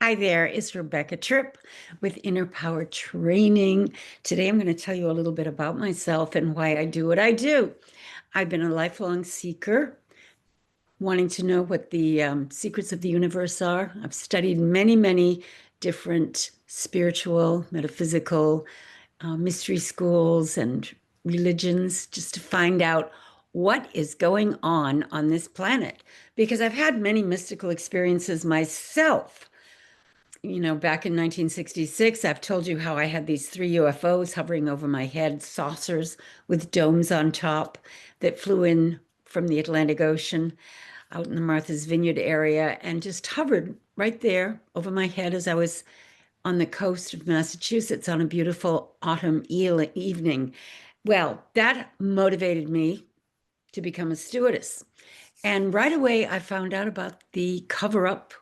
Hi there, it's Rebecca Tripp with Inner Power Training. Today I'm going to tell you a little bit about myself and why I do what I do. I've been a lifelong seeker, wanting to know what the secrets of the universe are. I've studied many different spiritual, metaphysical, mystery schools and religions just to find out what is going on this planet. Because I've had many mystical experiences myself. Back in 1966, I've told you how I had these three UFOs hovering over my head, saucers with domes on top that flew in from the Atlantic Ocean out in the Martha's Vineyard area and just hovered right there over my head as I was on the coast of Massachusetts on a beautiful autumn evening. Well, that motivated me to become a stewardess. And right away, I found out about the cover up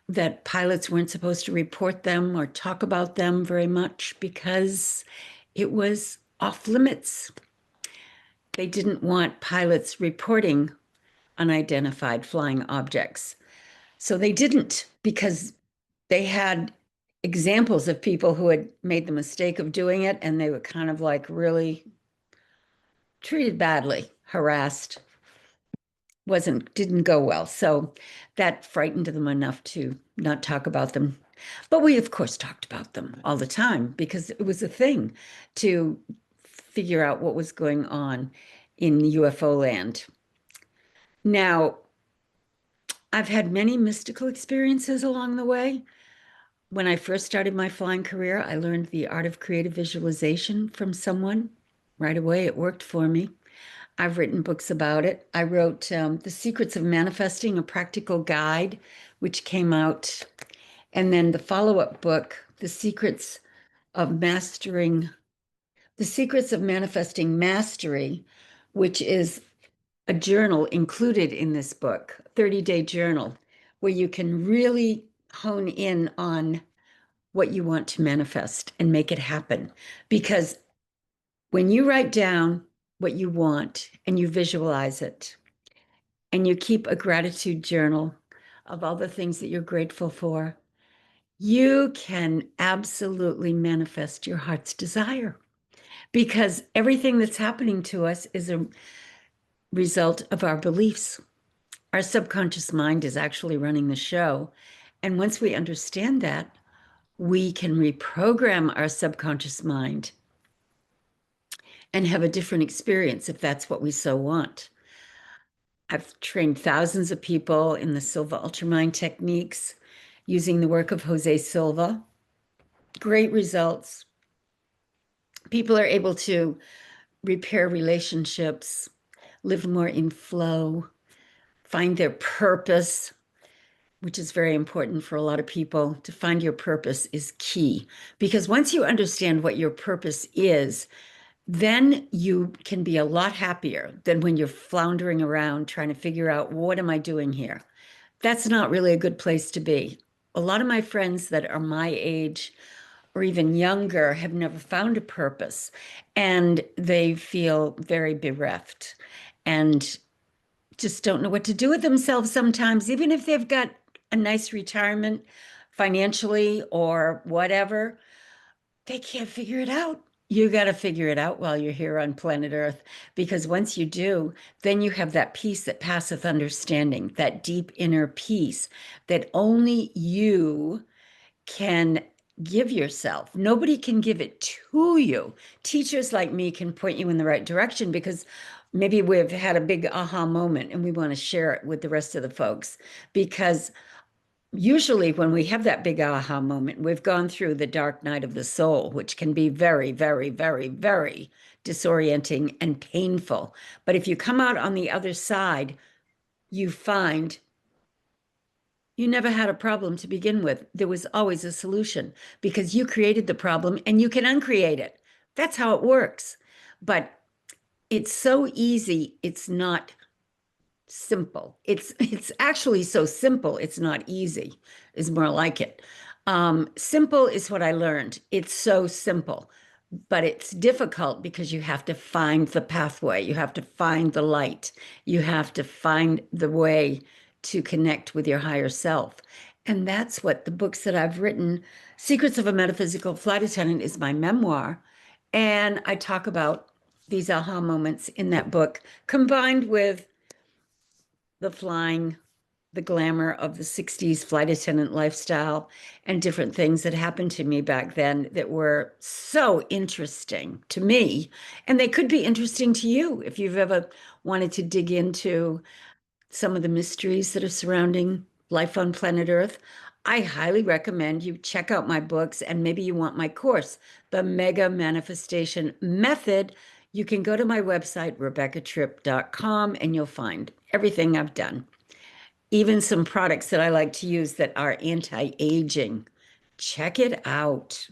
that pilots weren't supposed to report them or talk about them very much because it was off limits. They didn't want pilots reporting unidentified flying objects. So they didn't, because they had examples of people who had made the mistake of doing it, and they were kind of like really treated badly, harassed, didn't go well. So that frightened them enough to not talk about them. But we, of course, talked about them all the time because it was a thing to figure out what was going on in UFO land. Now, I've had many mystical experiences along the way. When I first started my flying career, I learned the art of creative visualization from someone. Right away, it worked for me. I've written books about it. I wrote The Secrets of Manifesting, a Practical Guide, which came out. And then the follow-up book, The Secrets of Manifesting Mastery, which is a journal included in this book, 30-day journal, where you can really hone in on what you want to manifest and make it happen. Because when you write down what you want and you visualize it, and you keep a gratitude journal of all the things that you're grateful for, you can absolutely manifest your heart's desire. Because everything that's happening to us is a result of our beliefs. Our subconscious mind is actually running the show. And once we understand that, we can reprogram our subconscious mind and have a different experience if that's what we so want. I've trained thousands of people in the Silva Ultramind techniques using the work of Jose Silva. Great results. People are able to repair relationships, live more in flow, find their purpose, which is very important for a lot of people. To find your purpose is key, because once you understand what your purpose is, then you can be a lot happier than when you're floundering around trying to figure out, what am I doing here? That's not really a good place to be. A lot of my friends that are my age or even younger have never found a purpose, and they feel very bereft and just don't know what to do with themselves sometimes, even if they've got a nice retirement financially or whatever, they can't figure it out. You got to figure it out while you're here on planet Earth, because once you do, then you have that peace that passeth understanding, that deep inner peace that only you can give yourself. Nobody can give it to you. Teachers like me can point you in the right direction because maybe we've had a big aha moment and we want to share it with the rest of the folks. Because usually when we have that big aha moment, we've gone through the dark night of the soul, which can be very disorienting and painful. But if you come out on the other side, you find you never had a problem to begin with. There was always a solution because you created the problem and you can uncreate it. That's how it works. But it's so easy, it's not simple. It's actually so simple, it's not easy, is more like it. Simple is what I learned. It's so simple, but it's difficult because you have to find the pathway. You have to find the light. You have to find the way to connect with your higher self. And that's what the books that I've written, Secrets of a Metaphysical Flight Attendant is my memoir. And I talk about these aha moments in that book, combined with the flying, the glamour of the 60s flight attendant lifestyle, and different things that happened to me back then that were so interesting to me. And they could be interesting to you if you've ever wanted to dig into some of the mysteries that are surrounding life on planet Earth. I highly recommend you check out my books, and maybe you want my course, The Mega Manifestation Method. You can go to my website, rebeccatripp.com, and you'll find everything I've done, even some products that I like to use that are anti-aging. Check it out.